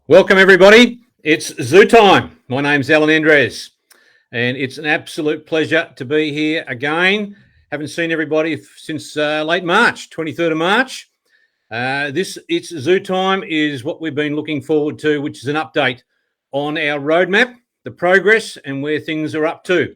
Welcome everybody, it's ZuTime. My name's Alan Andres and it's an absolute pleasure to be here again. Haven't seen everybody since late March, 23rd of March. It's ZuTime is what we've been looking forward to, which is an update on our roadmap, the progress and where things are up to.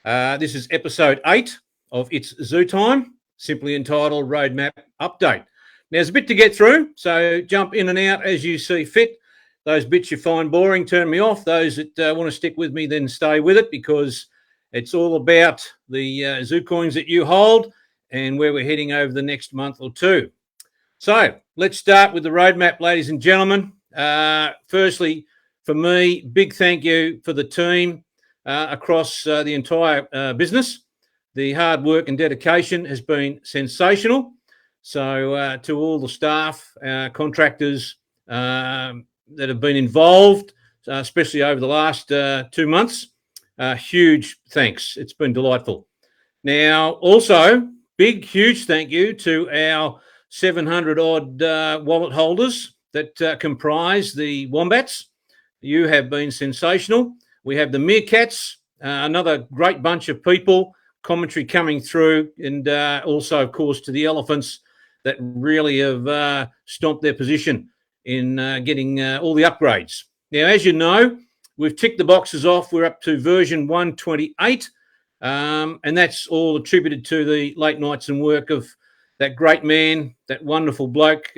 This is episode 8 of It's ZuTime, simply entitled Roadmap Update. Now there's a bit to get through, so jump in and out as you see fit. Those bits you find boring, turn me off. Those that want to stick with me, then stay with it, because it's all about the Zoo coins that you hold and where we're heading over the next month or two. So let's start with the roadmap, ladies and gentlemen. Firstly, for me, big thank you for the team across the entire business. The hard work and dedication has been sensational. So to all the staff, contractors, that have been involved, especially over the last 2 months. Huge thanks. It's been delightful. Now, also, huge thank you to our 700 odd wallet holders that comprise the Wombats. You have been sensational. We have the Meerkats, another great bunch of people, commentary coming through, and also, of course, to the Elephants that really have stomped their position in getting all the upgrades. Now, as you know, we've ticked the boxes off. We're up to version 128, and that's all attributed to the late nights and work of that great man, that wonderful bloke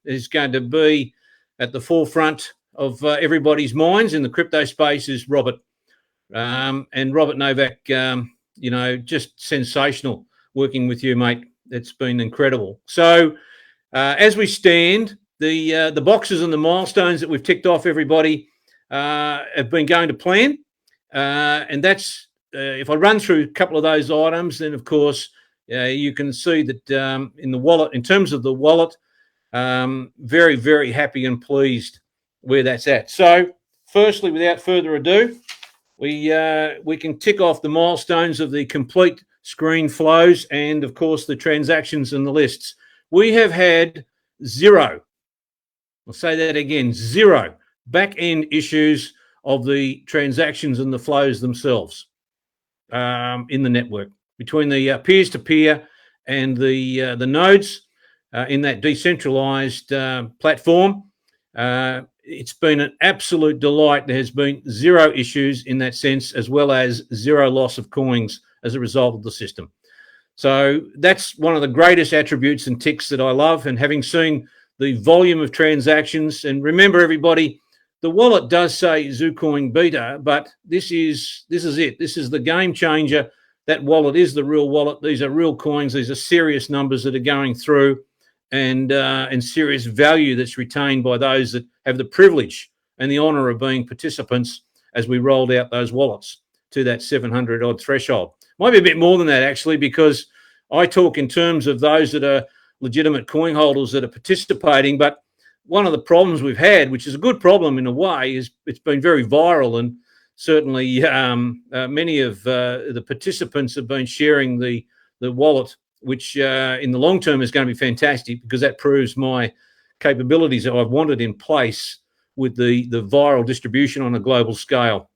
is going to be at the forefront of everybody's minds in the crypto space is Robert. And Robert Novak, just sensational working with you, mate. It's been incredible. So as we stand, the boxes and the milestones that we've ticked off, everybody, have been going to plan. And that's, if I run through a couple of those items, then of course, you can see that in the wallet, in terms of the wallet, very, very happy and pleased where that's at. So firstly, without further ado, we can tick off the milestones of the complete screen flows and of course the transactions and the lists. We have had zero, I'll say that again, zero back-end issues of the transactions and the flows themselves in the network between the peers-to-peer and the nodes in that decentralized platform. It's been an absolute delight. There has been zero issues in that sense, as well as zero loss of coins as a result of the system. So that's one of the greatest attributes and ticks that I love. And having seen the volume of transactions, and remember everybody, the wallet does say ZooCoin Beta, but this is it. This is the game changer. That wallet is the real wallet. These are real coins. These are serious numbers that are going through, and serious value that's retained by those that have the privilege and the honor of being participants as we rolled out those wallets to that 700 odd threshold. Might be a bit more than that actually, because I talk in terms of those that are legitimate coin holders that are participating. But one of the problems we've had, which is a good problem in a way, is it's been very viral, and certainly many of the participants have been sharing the wallet, which in the long term is going to be fantastic, because that proves my capabilities that I've wanted in place with the viral distribution on a global scale.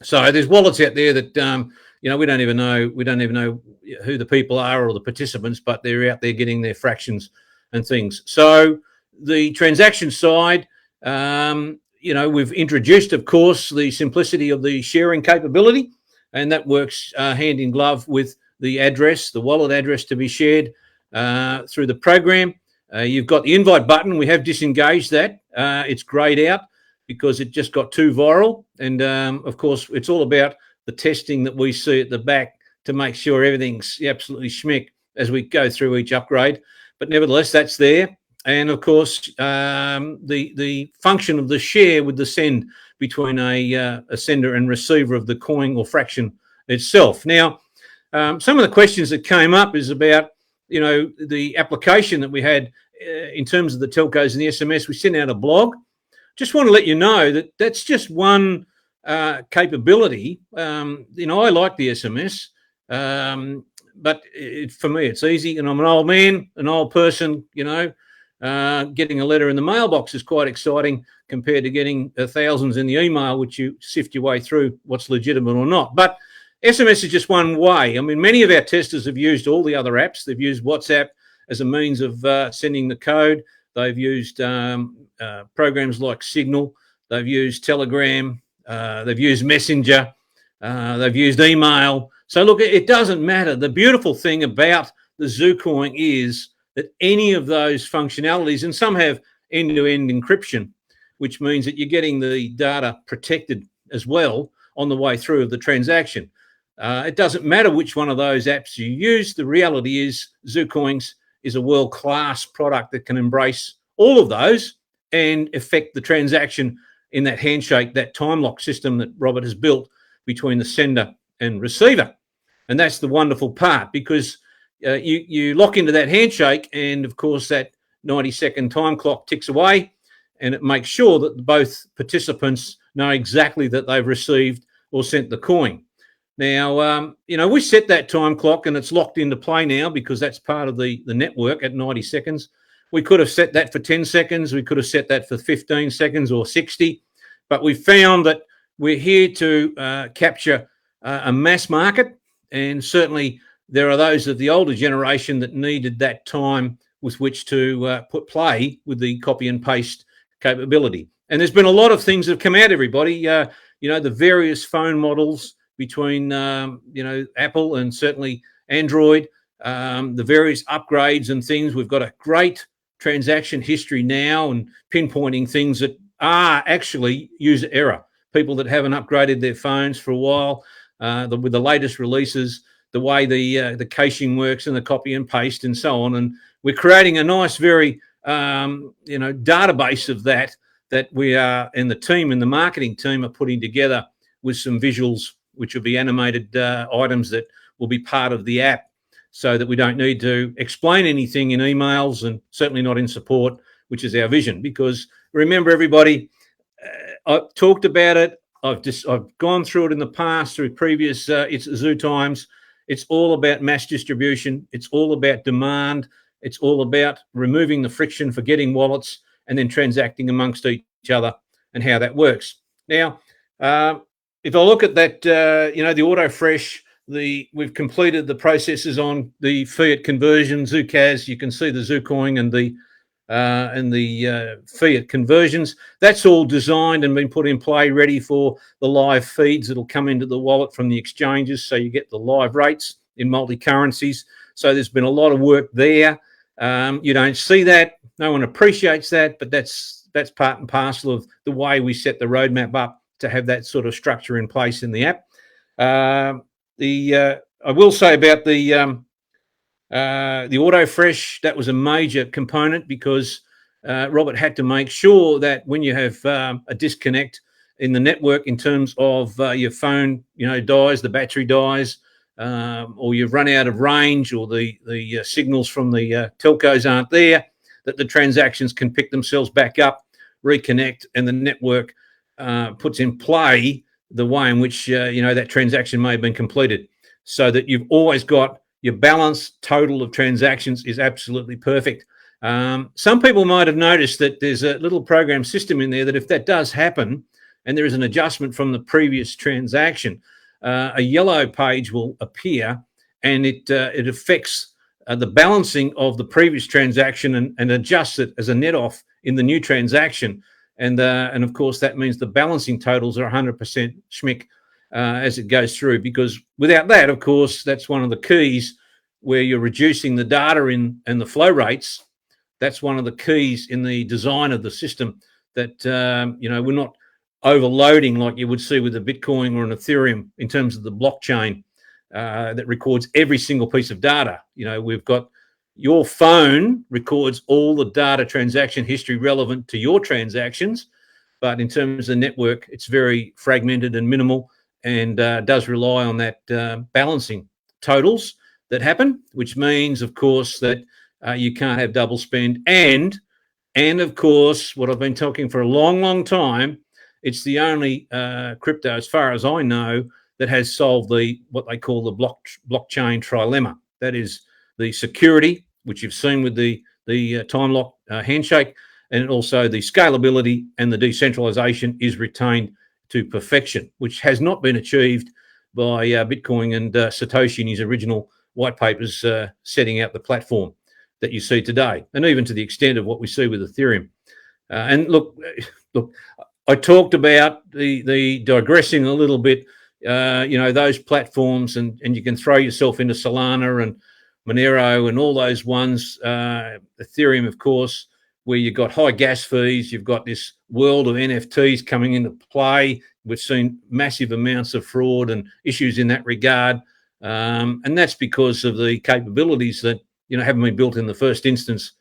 So there's wallets out there that we don't even know who the people are or the participants, but they're out there getting their fractions and things. So the transaction side, we've introduced, of course, the simplicity of the sharing capability, and that works hand in glove with the address, the wallet address to be shared through the program. You've got the invite button. We have disengaged that. It's grayed out because it just got too viral. And of course, it's all about the testing that we see at the back to make sure everything's absolutely schmick as we go through each upgrade. But nevertheless, that's there. And of course, the function of the share with the send between a sender and receiver of the coin or fraction itself. Now, some of the questions that came up is about, the application that we had in terms of the telcos and the SMS. We sent out a blog. Just want to let you know that that's just one capability. I like the SMS, but for me, it's easy. And I'm an old man, an old person, getting a letter in the mailbox is quite exciting compared to getting thousands in the email, which you sift your way through what's legitimate or not. But SMS is just one way. I mean, many of our testers have used all the other apps. They've used WhatsApp as a means of sending the code. They've used programs like Signal. They've used Telegram. They've used Messenger. They've used email. So look, it doesn't matter. The beautiful thing about the ZuCoin is that any of those functionalities, and some have end-to-end encryption, which means that you're getting the data protected as well on the way through of the transaction. It doesn't matter which one of those apps you use. The reality is ZuCoins is a world-class product that can embrace all of those and affect the transaction in that handshake, that time lock system that Robert has built between the sender and receiver. And that's the wonderful part, because you lock into that handshake, and of course that 90-second time clock ticks away, and it makes sure that both participants know exactly that they've received or sent the coin. Now, we set that time clock and it's locked into play now because that's part of the network at 90 seconds. We could have set that for 10 seconds. We could have set that for 15 seconds or 60. But we found that we're here to capture a mass market. And certainly there are those of the older generation that needed that time with which to play with the copy and paste capability. And there's been a lot of things that have come out, everybody. The various phone models between Apple and certainly Android, the various upgrades and things. We've got a great transaction history now and pinpointing things that are actually user error. People that haven't upgraded their phones for a while, with the latest releases, the way the caching works and the copy and paste and so on. And we're creating a nice, very database of that we are, and the team and the marketing team are putting together with some visuals, which will be animated items that will be part of the app, so that we don't need to explain anything in emails, and certainly not in support, which is our vision. Because remember, everybody, I've talked about it. I've gone through it in the past through previous it's ZuTimes. It's all about mass distribution. It's all about demand. It's all about removing the friction for getting wallets and then transacting amongst each other and how that works. Now, if I look at that, the auto fresh, we've completed the processes on the fiat conversion, ZuCas. You can see the ZuCoin and the fiat conversions. That's all designed and been put in play, ready for the live feeds that'll come into the wallet from the exchanges. So you get the live rates in multi-currencies. So there's been a lot of work there. You don't see that. No one appreciates that, but that's part and parcel of the way we set the roadmap up to have that sort of structure in place in the app. I will say about the auto fresh, that was a major component, because Robert had to make sure that when you have a disconnect in the network in terms of your phone, dies, the battery dies, or you've run out of range, or the signals from the telcos aren't there, that the transactions can pick themselves back up, reconnect, and the network puts in play the way in which that transaction may have been completed, so that you've always got your balance total of transactions is absolutely perfect. Some people might have noticed that there's a little program system in there that if that does happen and there is an adjustment from the previous transaction, a yellow page will appear, and it affects the balancing of the previous transaction and adjusts it as a net off in the new transaction. And of course, that means the balancing totals are 100% schmick as it goes through, because without that, of course, that's one of the keys where you're reducing the data and the flow rates. That's one of the keys in the design of the system, that, we're not overloading like you would see with a Bitcoin or an Ethereum in terms of the blockchain that records every single piece of data. We've got your phone records all the data transaction history relevant to your transactions, but in terms of the network, it's very fragmented and minimal, and does rely on that balancing totals that happen, which means, of course, that you can't have double spend. And of course, what I've been talking for a long, long time, it's the only crypto, as far as I know, that has solved what they call the blockchain trilemma. That is the security, which you've seen with the time lock handshake, and also the scalability and the decentralization is retained to perfection, which has not been achieved by Bitcoin and Satoshi in his original white papers setting out the platform that you see today, and even to the extent of what we see with Ethereum. And look, I talked about the digressing a little bit, those platforms, and you can throw yourself into Solana and Monero and all those ones, Ethereum, of course, where you've got high gas fees, you've got this world of NFTs coming into play. We've seen massive amounts of fraud and issues in that regard. And that's because of the capabilities that, haven't been built in the first instance.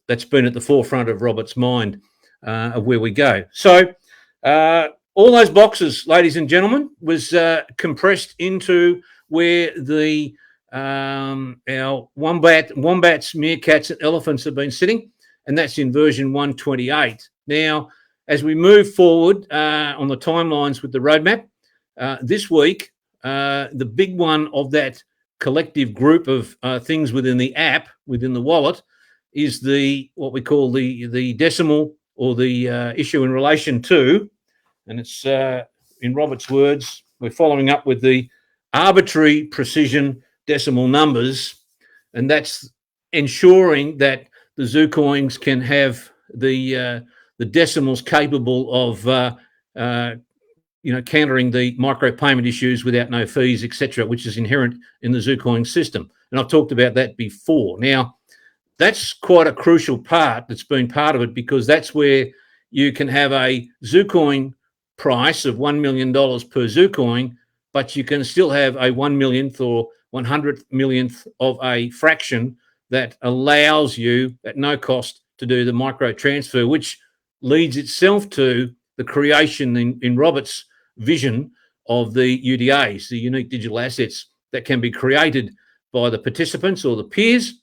That's been at the forefront of Robert's mind of where we go. So all those boxes, ladies and gentlemen, was compressed into where the our wombats, meerkats, and elephants have been sitting, and that's in version 128. Now, as we move forward on the timelines with the roadmap, this week, the big one of that collective group of things within the app, within the wallet, is what we call the decimal, or the issue in relation to, and it's in Robert's words, we're following up with the arbitrary precision decimal numbers, and that's ensuring that the ZuCoins can have the decimals capable of countering the micropayment issues without no fees, etc., which is inherent in the ZuCoin system. And I've talked about that before. Now, that's quite a crucial part that's been part of it, because that's where you can have a ZuCoin price of $1 million per ZuCoin, but you can still have a 1 millionth or 100th millionth of a fraction that allows you at no cost to do the micro transfer, which leads itself to the creation in Robert's vision of the UDAs, the unique digital assets that can be created by the participants or the peers,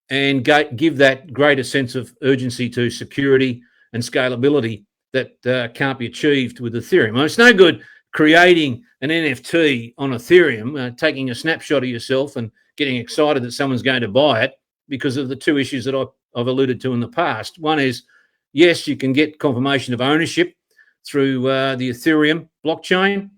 and give that greater sense of urgency to security and scalability that can't be achieved with Ethereum. Well, it's no good creating an NFT on Ethereum, taking a snapshot of yourself and getting excited that someone's going to buy it, because of the two issues that I've alluded to in the past. One is, yes, you can get confirmation of ownership through the Ethereum blockchain.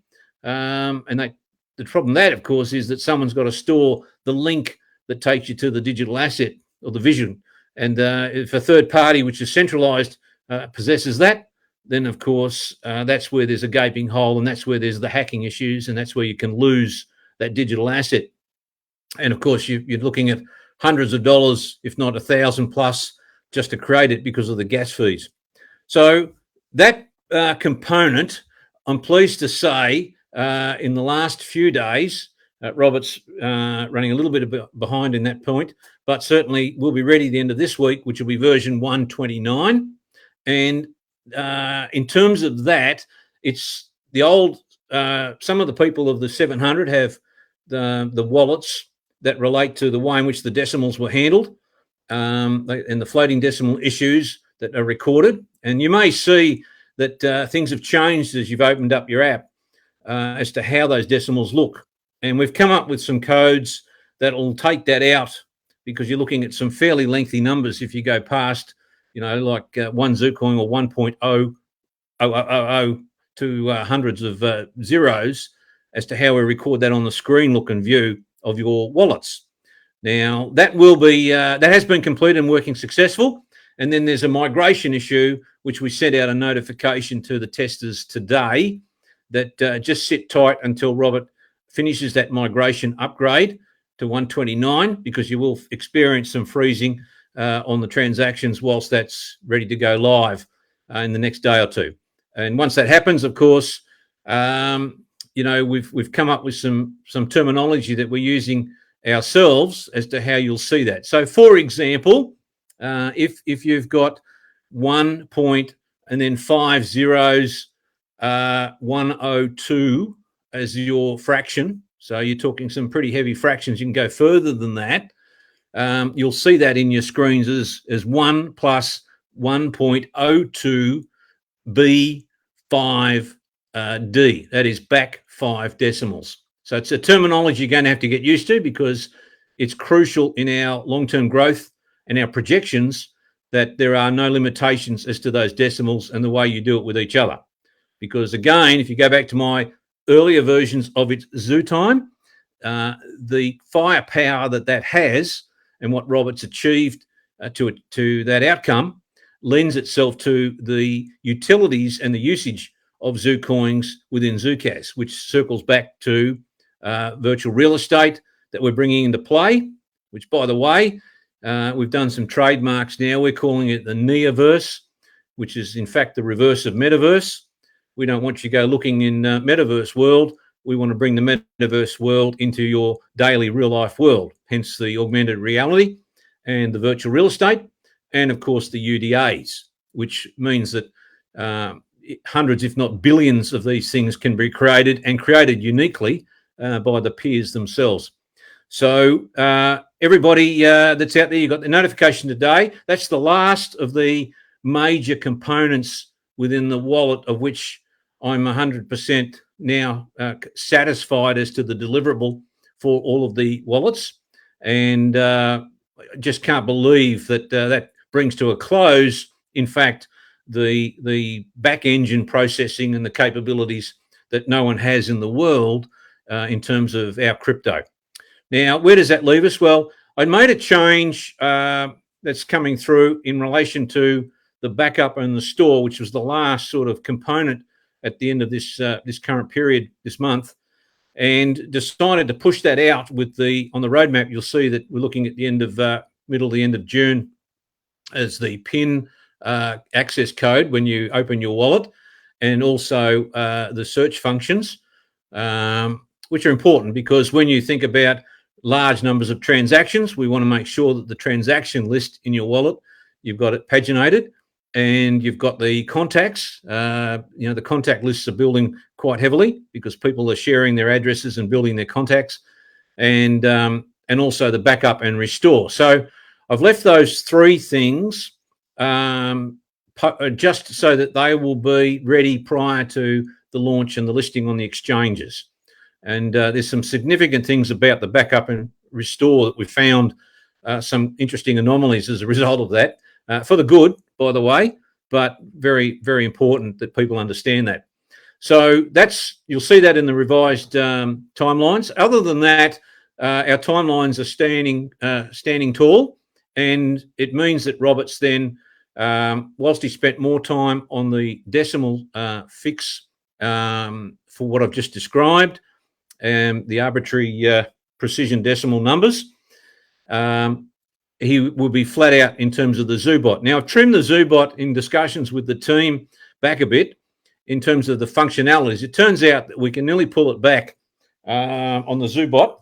And the problem that, of course, is that someone's got to store the link that takes you to the digital asset or the vision. And if a third party, which is centralized, possesses that, then, of course, that's where there's a gaping hole, and that's where there's the hacking issues, and that's where you can lose that digital asset. And, of course, you're looking at hundreds of dollars, if not 1,000 plus, just to create it because of the gas fees. So that component, I'm pleased to say, in the last few days, Robert's running a little bit behind in that point, but certainly we'll be ready at the end of this week, which will be version 129. And in terms of that, it's the old, some of the people of the 700 have the wallets that relate to the way in which the decimals were handled, and the floating decimal issues that are recorded. And you may see that things have changed as you've opened up your app as to how those decimals look. And we've come up with some codes that will take that out, because you're looking at some fairly lengthy numbers if you go past, like 1 ZuCoin or 1.0000 to hundreds of zeros, as to how we record that on the screen look and view of your wallets. Now, that will be that has been completed and working successful. And then there's a migration issue, which we sent out a notification to the testers today, that just sit tight until Robert finishes that migration upgrade to 129, because you will experience some freezing on the transactions whilst that's ready to go live in the next day or two. And once that happens, of course, we've come up with some terminology that we're using ourselves as to how you'll see that. So, for example, if you've got 1 point and then 5 zeros, 102 as your fraction, so you're talking some pretty heavy fractions. You can go further than that. You'll see that in your screens as 1 plus 1.02 B5 D. That is back 5 decimals. So it's a terminology you're going to have to get used to, because it's crucial in our long-term growth and our projections that there are no limitations as to those decimals and the way you do it with each other. Because again, if you go back to my earlier versions of its ZuTime, the firepower that has and what Robert's achieved to that outcome lends itself to the utilities and the usage of ZuCoins within ZuCas, which circles back to virtual real estate that we're bringing into play, which, by the way, we've done some trademarks now. We're calling it the Neoverse, which is in fact the reverse of Metaverse. We don't want you to go looking in Metaverse world. We want to bring the Metaverse world into your daily real life world, hence the augmented reality and the virtual real estate, and of course the UDAs, which means that hundreds, if not billions of these things can be created and created uniquely by the peers themselves. So everybody that's out there, you got the notification today. That's the last of the major components within the wallet, of which I'm 100% now satisfied as to the deliverable for all of the wallets. And I just can't believe that that brings to a close, in fact, the back engine processing and the capabilities that no one has in the world in terms of our crypto. Now, where does that leave us? Well, I made a change that's coming through in relation to the backup and the store, which was the last sort of component at the end of this this current period this month, and decided to push that out with on the roadmap. You'll see that we're looking at the end of middle to the end of June as the PIN access code when you open your wallet, and also the search functions, which are important because when you think about large numbers of transactions, we want to make sure that the transaction list in your wallet, you've got it paginated, and you've got the contacts. The contact lists are building quite heavily because people are sharing their addresses and building their contacts, and also the backup and restore. So I've left those three things just so that they will be ready prior to the launch and the listing on the exchanges. And there's some significant things about the backup and restore that we found some interesting anomalies as a result of that, for the good, by the way, but very, very important that people understand that. So you'll see that in the revised timelines. Other than that, our timelines are standing tall, and it means that Roberts then, whilst he spent more time on the decimal fix for what I've just described, and the arbitrary precision decimal numbers, he will be flat out in terms of the ZuBot. Now, I've trimmed the ZuBot in discussions with the team back a bit in terms of the functionalities. It turns out that we can nearly pull it back on the ZuBot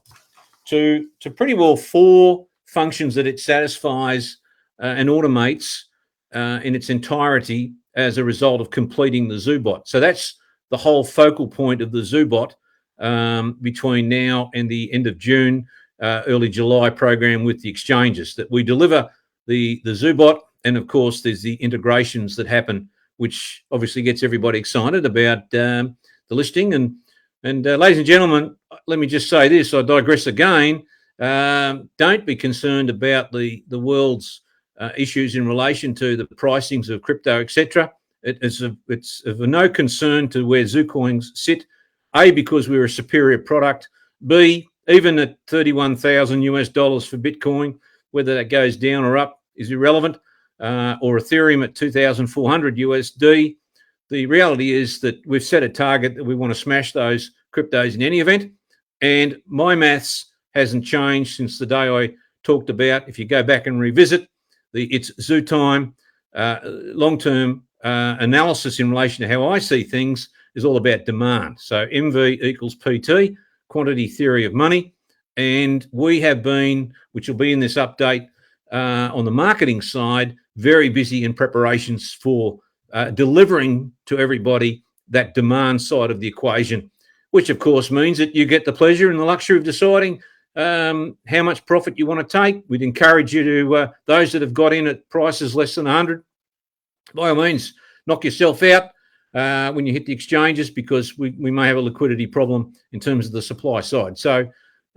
to pretty well 4 functions that it satisfies and automates in its entirety as a result of completing the ZuBot. So that's the whole focal point of the ZuBot between now and the end of June, early July program with the exchanges, that we deliver the ZuBot, and of course there's the integrations that happen, which obviously gets everybody excited about the listing. And ladies and gentlemen, let me just say this, I digress again, don't be concerned about the world's issues in relation to the pricings of crypto, etc. It's of no concern to where ZuCoins sit. A, because we're a superior product. B, even at $31,000 for Bitcoin, whether that goes down or up is irrelevant, or Ethereum at 2,400 USD. The reality is that we've set a target that we want to smash those cryptos in any event, and my maths hasn't changed since the day I talked about. If you go back and revisit it's ZuTime long-term analysis in relation to how I see things is all about demand. So MV equals PT, quantity theory of money. And we have been, which will be in this update on the marketing side, very busy in preparations for delivering to everybody that demand side of the equation, which of course means that you get the pleasure and the luxury of deciding how much profit you want to take. We'd encourage you to, those that have got in at prices less than 100, by all means, knock yourself out when you hit the exchanges, because we may have a liquidity problem in terms of the supply side. So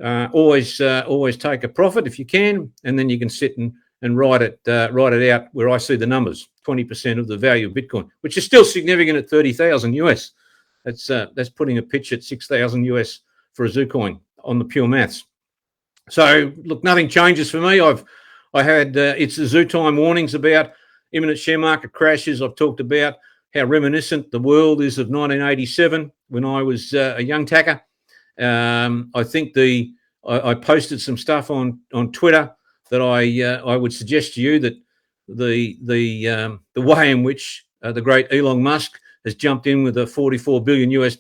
always take a profit if you can, and then you can sit and and write it out where I see the numbers. 20% of the value of Bitcoin, which is still significant at 30,000 US. That's putting a pitch at 6,000 US for a ZuCoin on the pure maths. So look, nothing changes for me. I had it's the ZuTime warnings about imminent share market crashes. I've talked about how reminiscent the world is of 1987 when I was a young tacker. I think I posted some stuff on Twitter that I would suggest to you that the way in which the great Elon Musk has jumped in with a $44 billion US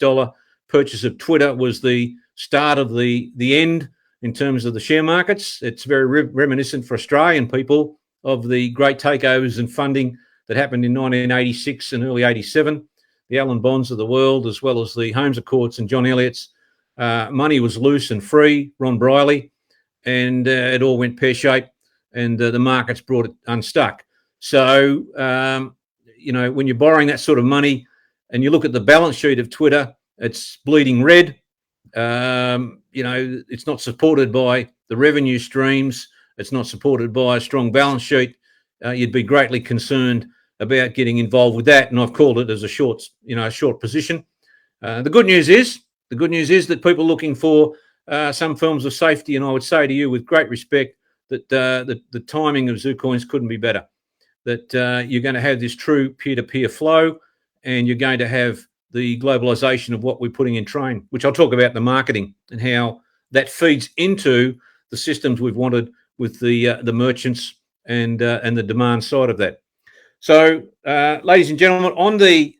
purchase of Twitter was the start of the end in terms of the share markets. It's very reminiscent for Australian people of the great takeovers and funding that happened in 1986 and early 87, the Allen Bonds of the world, as well as the Holmes Accords and John Elliott's. Money was loose and free, Ron Briley, and it all went pear-shaped, and the markets brought it unstuck. So, when you're borrowing that sort of money and you look at the balance sheet of Twitter, it's bleeding red. It's not supported by the revenue streams. It's not supported by a strong balance sheet. You'd be greatly concerned about getting involved with that. And I've called it as a short position. The good news is that people are looking for some forms of safety. And I would say to you with great respect that the timing of ZuCoins couldn't be better. That you're going to have this true peer-to-peer flow, and you're going to have the globalization of what we're putting in train, which I'll talk about the marketing and how that feeds into the systems we've wanted with the merchants and the demand side of that. So, ladies and gentlemen, on the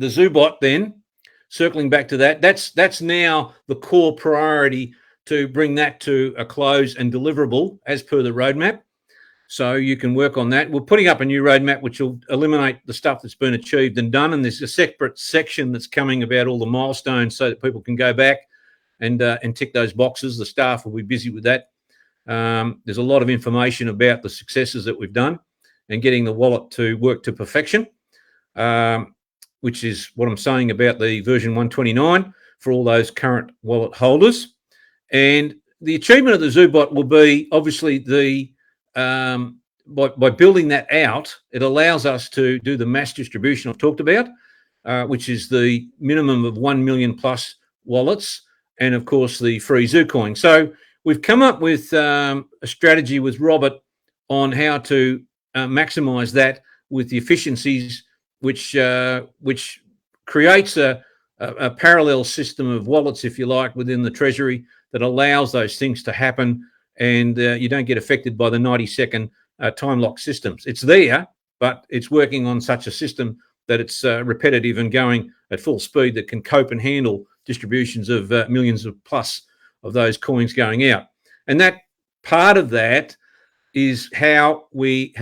ZuBot, then circling back to that's now the core priority to bring that to a close and deliverable as per the roadmap. So you can work on that. We're putting up a new roadmap which will eliminate the stuff that's been achieved and done. And there's a separate section that's coming about all the milestones so that people can go back and tick those boxes. The staff will be busy with that. There's a lot of information about the successes that we've done and getting the wallet to work to perfection, which is what I'm saying about the version 129 for all those current wallet holders. And the achievement of the ZuBot will be obviously by building that out, it allows us to do the mass distribution I've talked about, which is the minimum of 1 million plus wallets, and of course the free ZuCoin. So we've come up with a strategy with Robert on how to maximize that with the efficiencies, which creates a parallel system of wallets, if you like, within the Treasury that allows those things to happen, and you don't get affected by the 90-second time lock systems. It's there, but it's working on such a system that it's repetitive and going at full speed that can cope and handle distributions of millions of plus of those coins going out. And that part of that is how we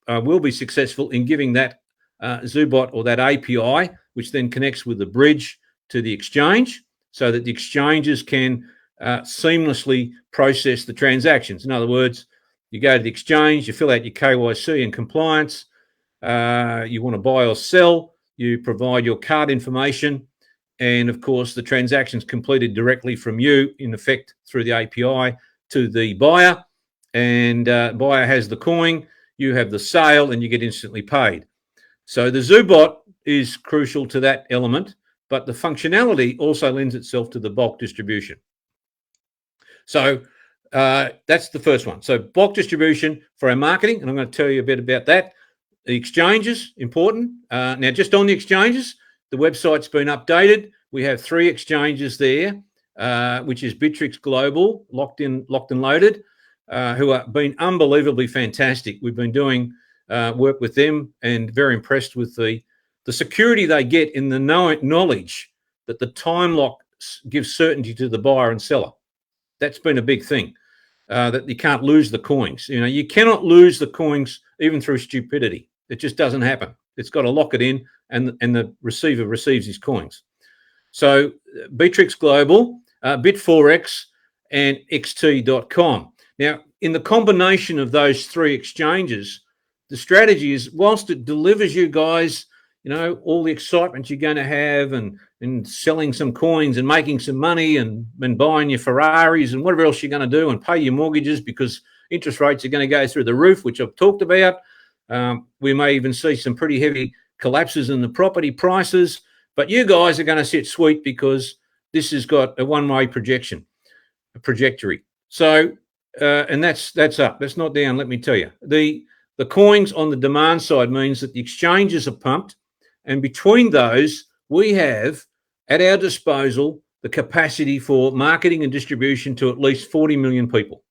will be successful in giving that ZuBot or that API, which then connects with the bridge to the exchange, so that the exchanges can seamlessly process the transactions. In other words, you go to the exchange, you fill out your KYC and compliance, you want to buy or sell, you provide your card information, and of course the transaction's completed directly from you, in effect through the API, to the buyer, and buyer has the coin, you have the sale, and you get instantly paid. So the ZuBot is crucial to that element, but the functionality also lends itself to the bulk distribution. So that's the first one. So bulk distribution for our marketing, and I'm going to tell you a bit about that. The exchanges, important. Now, just on the exchanges, the website's been updated. We have 3 exchanges there, which is Bittrex Global, locked and loaded, who have been unbelievably fantastic. We've been doing work with them and very impressed with the security they get in the knowledge that the time lock gives certainty to the buyer and seller. That's been a big thing, that you can't lose the coins. You know, you cannot lose the coins even through stupidity. It just doesn't happen. It's got to lock it in, and the receiver receives his coins. So Bittrex Global, Bit4X, and XT.com. Now, in the combination of those 3 exchanges, the strategy is, whilst it delivers you guys, you know, all the excitement you're going to have and selling some coins and making some money and buying your Ferraris and whatever else you're going to do and pay your mortgages because Interest rates are going to go through the roof, which I've talked about. We may even see some pretty heavy collapses in the property prices. But you guys are going to sit sweet because this has got a one-way trajectory. So, and that's up. That's not down, let me tell you. The coins on the demand side means that the exchanges are pumped, and between those, we have at our disposal the capacity for marketing and distribution to at least 40 million people.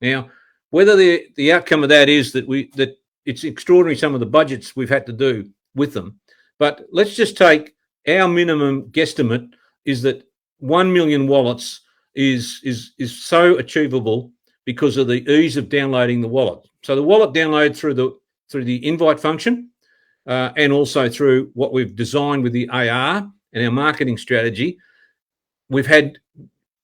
Now, whether the outcome of that is that it's extraordinary, some of the budgets we've had to do with them, but let's just take our minimum guesstimate is that 1 million wallets is so achievable because of the ease of downloading the wallet. So the wallet download through the invite function, and also through what we've designed with the AR and our marketing strategy. We've had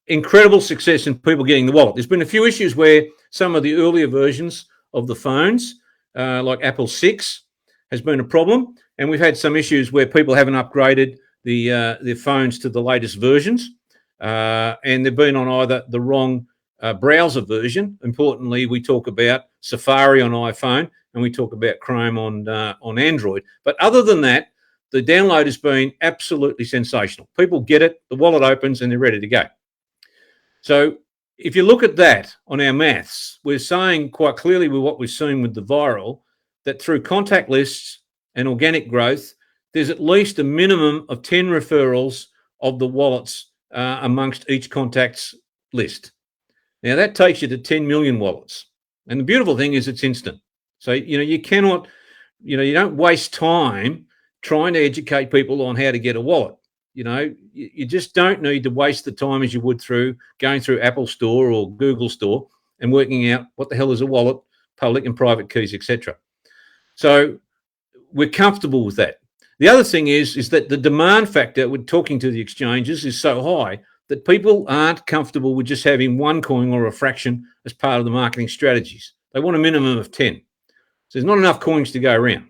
incredible success in people getting the wallet. There's been a few issues where some of the earlier versions of the phones, like Apple 6, has been a problem, and we've had some issues where people haven't upgraded their phones to the latest versions, and they've been on either the wrong browser version. Importantly, we talk about Safari on iPhone and we talk about Chrome on Android. But other than that, the download has been absolutely sensational. People get it, the wallet opens, and they're ready to go. So if you look at that on our maths, we're saying quite clearly with what we've seen with the viral, that through contact lists and organic growth, there's at least a minimum of 10 referrals of the wallets amongst each contacts list. Now that takes you to 10 million wallets. And the beautiful thing is it's instant. So, you cannot, you don't waste time trying to educate people on how to get a wallet. You just don't need to waste the time as you would through going through Apple Store or Google Store and working out what the hell is a wallet, public and private keys, etc. So we're comfortable with that. The other thing is that the demand factor with talking to the exchanges is so high that people aren't comfortable with just having one coin or a fraction as part of the marketing strategies. They want a minimum of 10. So there's not enough coins to go around,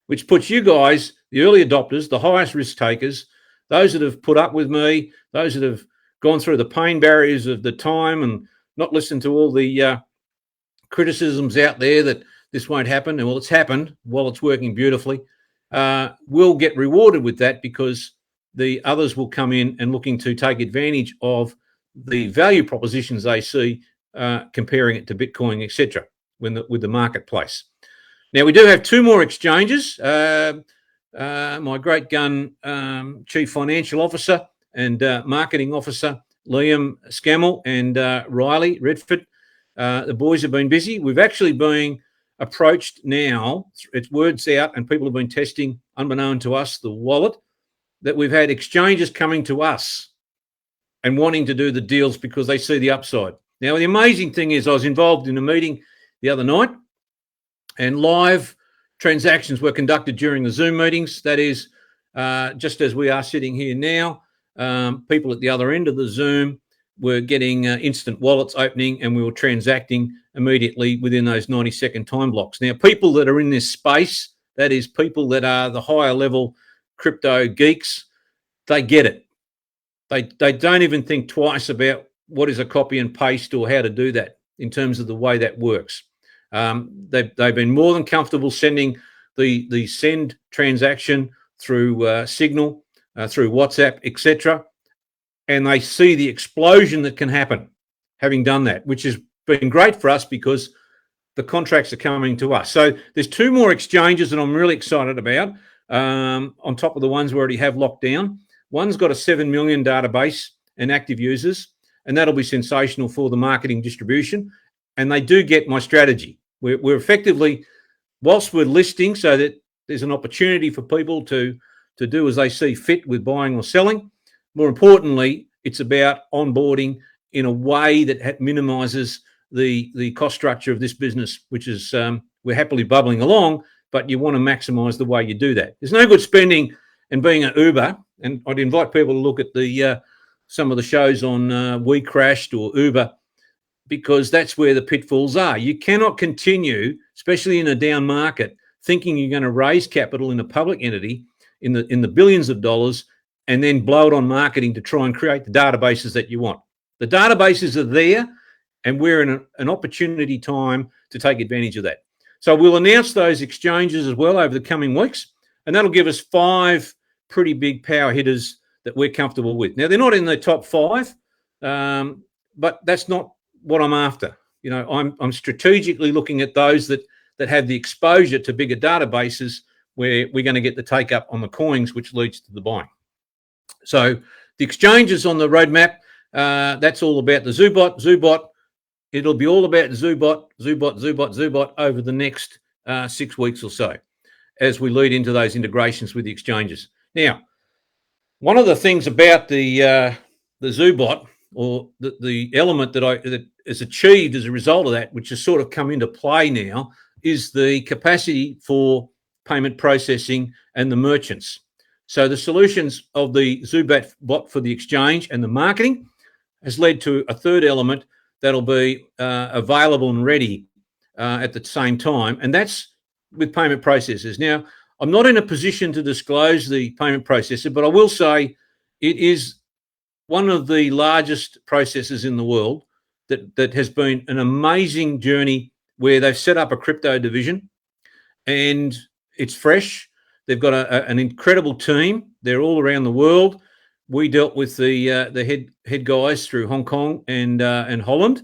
which puts you guys, the early adopters, the highest risk takers, those that have put up with me, those that have gone through the pain barriers of the time and not listened to all the criticisms out there that this won't happen. And well, it's happened while it's working beautifully. Will get rewarded with that because the others will come in and looking to take advantage of the value propositions they see, comparing it to Bitcoin, etc., with the marketplace. Now, we do have two more exchanges. My great gun Chief Financial Officer and Marketing Officer, Liam Scammell and Riley Redford, the boys have been busy. We've actually been approached now, it's words out, and people have been testing, unbeknown to us, the wallet, that we've had exchanges coming to us and wanting to do the deals because they see the upside. Now, the amazing thing is I was involved in a meeting the other night and live transactions were conducted during the Zoom meetings. That is, just as we are sitting here now, people at the other end of the Zoom were getting instant wallets opening and we were transacting immediately within those 90-second time blocks. Now, people that are in this space, that is people that are the higher level crypto geeks, they get it. They don't even think twice about what is a copy and paste or how to do that in terms of the way that works. They've been more than comfortable sending the send transaction through Signal, through WhatsApp, etc., and they see the explosion that can happen having done that, which has been great for us because the contracts are coming to us. So there's two more exchanges that I'm really excited about, on top of the ones we already have locked down. One's got a 7 million database and active users, and that'll be sensational for the marketing distribution. And they do get my strategy. We're effectively, whilst we're listing so that there's an opportunity for people to do as they see fit with buying or selling, more importantly, it's about onboarding in a way that minimises the cost structure of this business, which is we're happily bubbling along, but you want to maximise the way you do that. There's no good spending and being an Uber, and I'd invite people to look at the some of the shows on We Crashed or Uber, because that's where the pitfalls are. You cannot continue, especially in a down market, thinking you're going to raise capital in a public entity in the billions of dollars and then blow it on marketing to try and create the databases that you want. The databases are there. and we're in an opportunity time to take advantage of that. So we'll announce those exchanges as well over the coming weeks, and that'll give us 5 pretty big power hitters that we're comfortable with. Now, they're not in the top 5, but that's not what I'm after. You know, I'm strategically looking at those that have the exposure to bigger databases where we're going to get the take up on the coins, which leads to the buying. So the exchanges on the roadmap, that's all about the ZuBot. It'll be all about ZuBot over the next 6 weeks or so as we lead into those integrations with the exchanges. Now, one of the things about the ZuBot, or the element that is achieved as a result of that, which has sort of come into play now, is the capacity for payment processing and the merchants. So the solutions of the ZuBot for the exchange and the marketing has led to a third element that'll be available and ready at the same time, and that's with payment processors. Now, I'm not in a position to disclose the payment processor, but I will say it is one of the largest processors in the world that has been an amazing journey where they've set up a crypto division, and it's fresh. They've got an incredible team. They're all around the world. We dealt with the head guys through Hong Kong and Holland.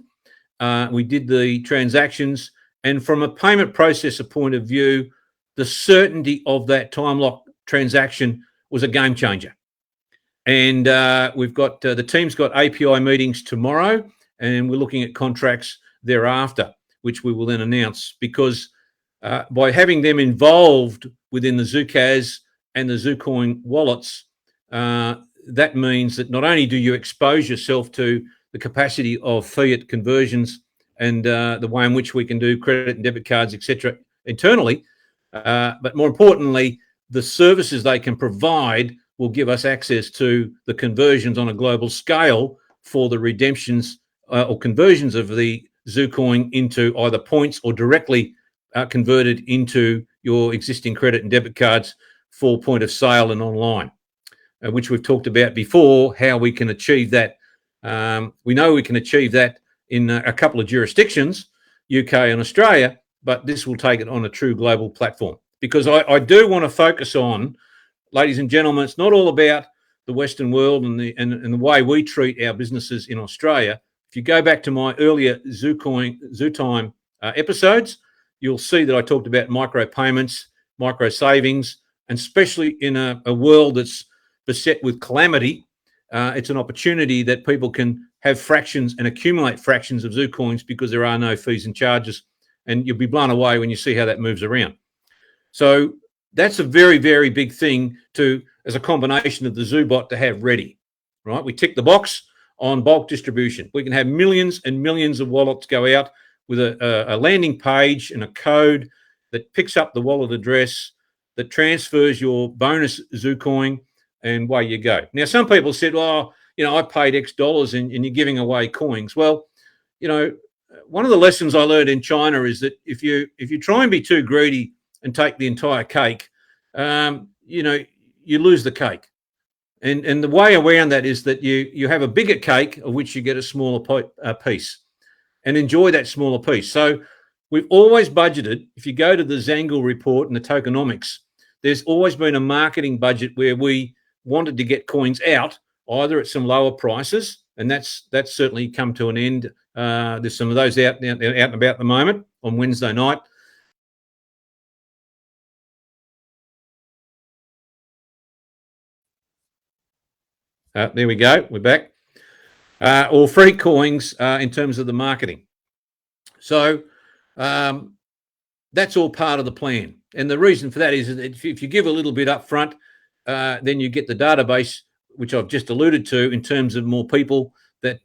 We did the transactions, and from a payment processor point of view, the certainty of that time lock transaction was a game changer. And we've got the team's got API meetings tomorrow, and we're looking at contracts thereafter, which we will then announce, because by having them involved within the ZooCas and the ZooCoin wallets, that means that not only do you expose yourself to the capacity of fiat conversions and the way in which we can do credit and debit cards, etc., internally, but more importantly, the services they can provide will give us access to the conversions on a global scale for the redemptions or conversions of the ZooCoin into either points or directly converted into your existing credit and debit cards for point of sale and online, which we've talked about before, how we can achieve that. We know we can achieve that in a couple of jurisdictions, UK and Australia, but this will take it on a true global platform. Because I do want to focus on, ladies and gentlemen, it's not all about the Western world and the way we treat our businesses in Australia. If you go back to my earlier ZuTime episodes, you'll see that I talked about micro payments, micro savings, and especially in a world that's beset with calamity, it's an opportunity that people can have fractions and accumulate fractions of ZooCoins because there are no fees and charges, and you'll be blown away when you see how that moves around. So that's a very, very big thing as a combination of the ZuBot to have ready, right? We tick the box on bulk distribution. We can have millions and millions of wallets go out with a landing page and a code that picks up the wallet address, that transfers your bonus ZooCoin, and away you go. Now, some people said, well, I paid X dollars and you're giving away coins. Well, one of the lessons I learned in China is that if you try and be too greedy and take the entire cake, you lose the cake. And the way around that is that you have a bigger cake of which you get a smaller piece, and enjoy that smaller piece. So we've always budgeted, if you go to the Zangul report and the tokenomics, there's always been a marketing budget where we wanted to get coins out either at some lower prices, and that's certainly come to an end. There's some of those out and about at the moment on Wednesday night. There we go. We're back. Or free coins in terms of the marketing. So that's all part of the plan. And the reason for that is that if you give a little bit up front, then you get the database, which I've just alluded to, in terms of more people that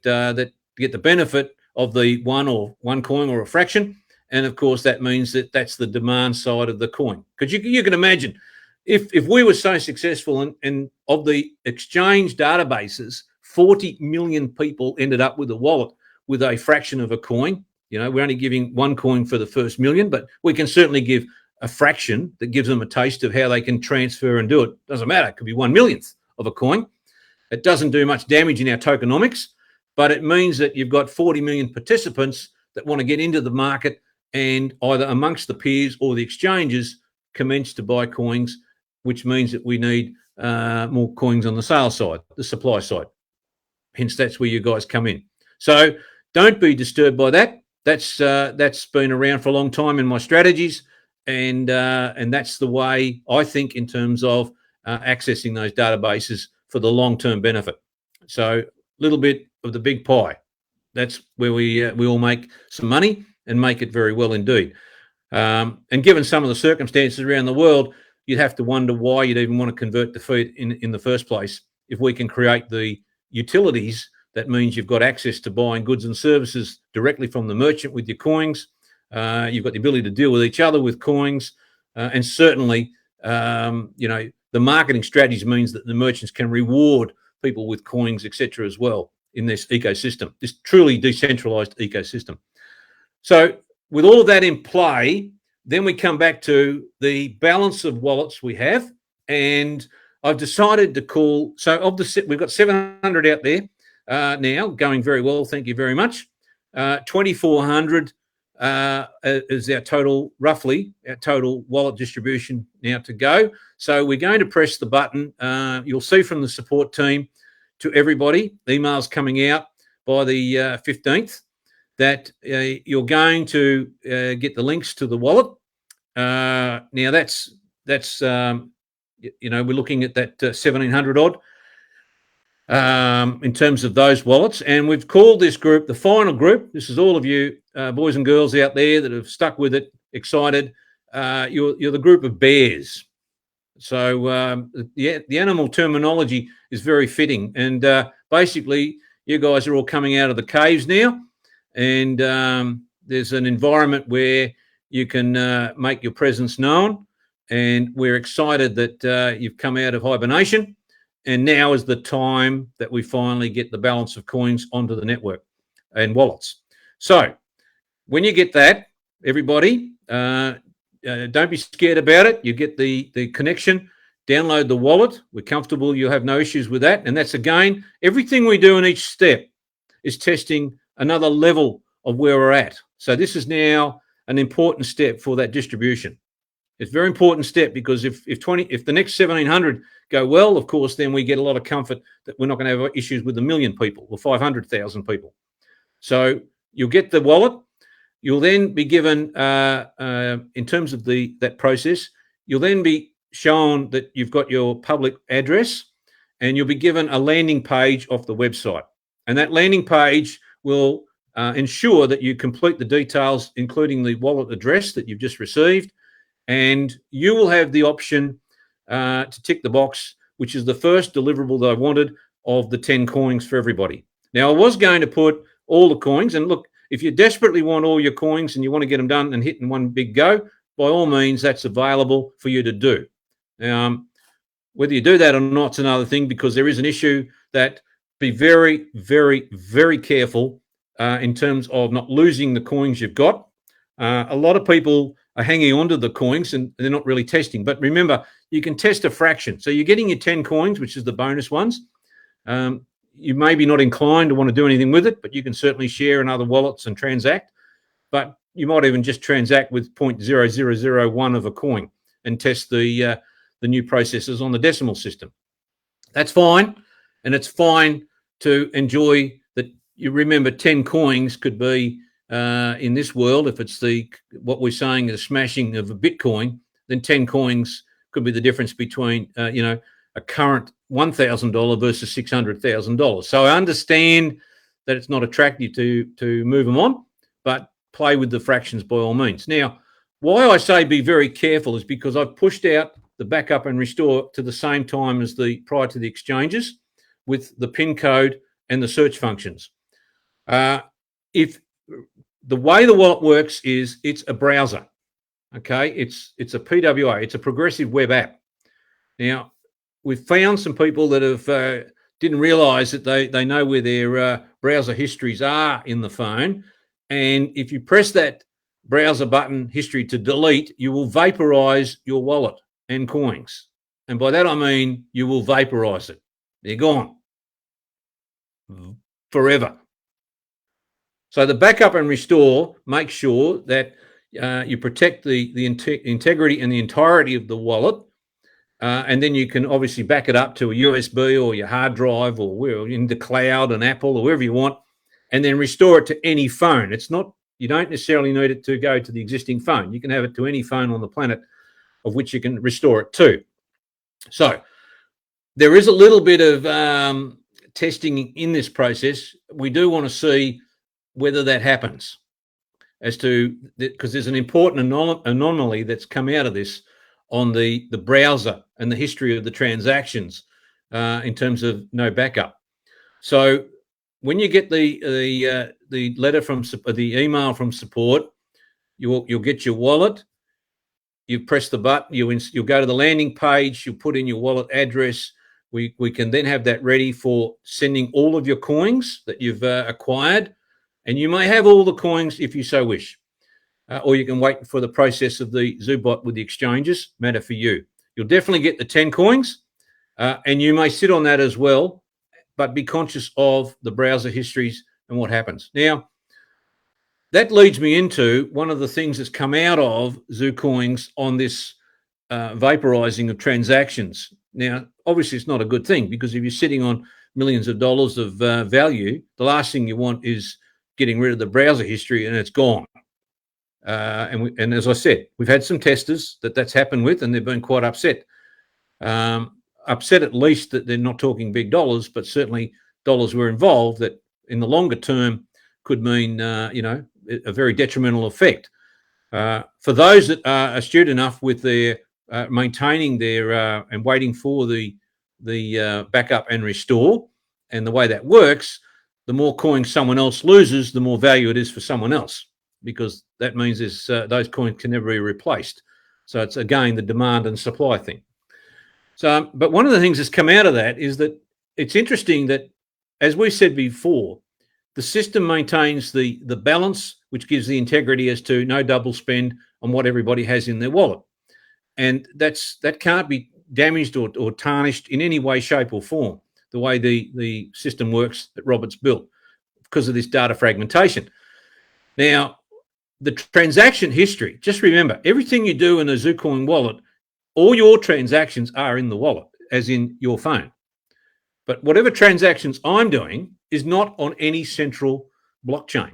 get the benefit of the one coin or a fraction. And of course, that means that that's the demand side of the coin. Because you can imagine, if we were so successful and of the exchange databases, 40 million people ended up with a wallet with a fraction of a coin. We're only giving one coin for the first million, but we can certainly give a fraction that gives them a taste of how they can transfer and do it. Doesn't matter. It could be 1/1,000,000th of a coin. It doesn't do much damage in our tokenomics. but it means that you've got 40 million participants that want to get into the market and either amongst the peers or the exchanges commence to buy coins, which means that we need more coins on the sales side, the supply side. Hence, that's where you guys come in. So don't be disturbed by that. That's been around for a long time in my strategies, and that's the way I think in terms of accessing those databases for the long-term benefit. So a little bit of the big pie. That's where we all make some money and make it very well indeed. And given some of the circumstances around the world, you'd have to wonder why you'd even want to convert to fiat in the first place. If we can create the utilities, that means you've got access to buying goods and services directly from the merchant with your coins. You've got the ability to deal with each other with coins, and certainly, the marketing strategies means that the merchants can reward people with coins, etc., as well in this ecosystem, this truly decentralized ecosystem. So, with all of that in play, then we come back to the balance of wallets we have, and I've decided to call. So, we've got 700 out there now, going very well. Thank you very much. 2,400 is our total, roughly our total wallet distribution now to go. So we're going to press the button. You'll see from the support team to everybody, emails coming out by the 15th, that you're going to get the links to the wallet. Now that's we're looking at that 1,700 odd in terms of those wallets, and we've called this group the final group. This is all of you boys and girls out there that have stuck with it, excited. You're the group of bears. So the animal terminology is very fitting, and basically you guys are all coming out of the caves now, and there's an environment where you can make your presence known, and we're excited that you've come out of hibernation, and now is the time that we finally get the balance of coins onto the network and wallets. So when you get that, everybody, don't be scared about it. You get the connection, download the wallet. We're comfortable. You'll have no issues with that. And that's, again, everything we do in each step is testing another level of where we're at. So this is now an important step for that distribution. It's a very important step, because if the next 1,700 go well, of course, then we get a lot of comfort that we're not going to have issues with 1 million people or 500,000 people. So you'll get the wallet. You'll then be given, in terms of that process, you'll then be shown that you've got your public address, and you'll be given a landing page off the website. And that landing page will ensure that you complete the details, including the wallet address that you've just received, and you will have the option to tick the box, which is the first deliverable that I wanted, of the 10 coins for everybody. Now, I was going to put all the coins, and look, if you desperately want all your coins and you want to get them done and hit in one big go, by all means, that's available for you to do. Whether you do that or not is another thing, because there is an issue that be very, very, very careful in terms of not losing the coins you've got. A lot of people are hanging on to the coins and they're not really testing. But remember, you can test a fraction. So you're getting your 10 coins, which is the bonus ones. You may be not inclined to want to do anything with it, but you can certainly share in other wallets and transact. But you might even just transact with 0.0001 of a coin and test the new processes on the decimal system. That's fine. And it's fine to enjoy that. You remember 10 coins could be, in this world, if it's what we're saying is smashing of a Bitcoin, then 10 coins could be the difference between, a current $1,000 versus $600,000. So I understand that it's not attractive to move them on, but play with the fractions by all means. Now, why I say be very careful is because I've pushed out the backup and restore to the same time as prior to the exchanges, with the PIN code and the search functions. If the way the wallet works is it's a browser, okay? It's a PWA. It's a progressive web app. Now, we've found some people that have didn't realise that they know where their browser histories are in the phone, and if you press that browser button history to delete, you will vaporise your wallet and coins, and by that I mean you will vaporise it. They're gone forever. So the backup and restore makes sure that you protect the integrity and the entirety of the wallet. And then you can obviously back it up to a USB or your hard drive or in the cloud and Apple or wherever you want, and then restore it to any phone. It's not, you don't necessarily need it to go to the existing phone. You can have it to any phone on the planet of which you can restore it to. So there is a little bit of testing in this process. We do want to see whether that happens, as to, because there's an important anomaly that's come out of this on the browser and the history of the transactions in terms of no backup. So when you get the letter from the email from support, you'll get your wallet. You press the button. You'll go to the landing page. You'll put in your wallet address. We can then have that ready for sending all of your coins that you've acquired, and you may have all the coins if you so wish. Or you can wait for the process of the ZuBot with the exchanges. Matter for you. You'll definitely get the 10 coins, and you may sit on that as well, but be conscious of the browser histories and what happens. Now, that leads me into one of the things that's come out of ZuCoins on this vaporizing of transactions. Now, obviously, it's not a good thing, because if you're sitting on millions of dollars of value, the last thing you want is getting rid of the browser history and it's gone. And as I said, we've had some testers that's happened with, and they've been quite upset. Upset at least that they're not talking big dollars, but certainly dollars were involved that in the longer term could mean, a very detrimental effect. For those that are astute enough with their maintaining their and waiting for the backup and restore, and the way that works, the more coins someone else loses, the more value it is for someone else, because that means those coins can never be replaced. So it's, again, the demand and supply thing. So, but one of the things that's come out of that is that it's interesting that, as we said before, the system maintains the balance, which gives the integrity as to no double spend on what everybody has in their wallet. And that can't be damaged or tarnished in any way, shape or form, the way the system works that Robert's built, because of this data fragmentation. Now, the transaction history, just remember, everything you do in a ZuCoin wallet, all your transactions are in the wallet, as in your phone. But whatever transactions I'm doing is not on any central blockchain.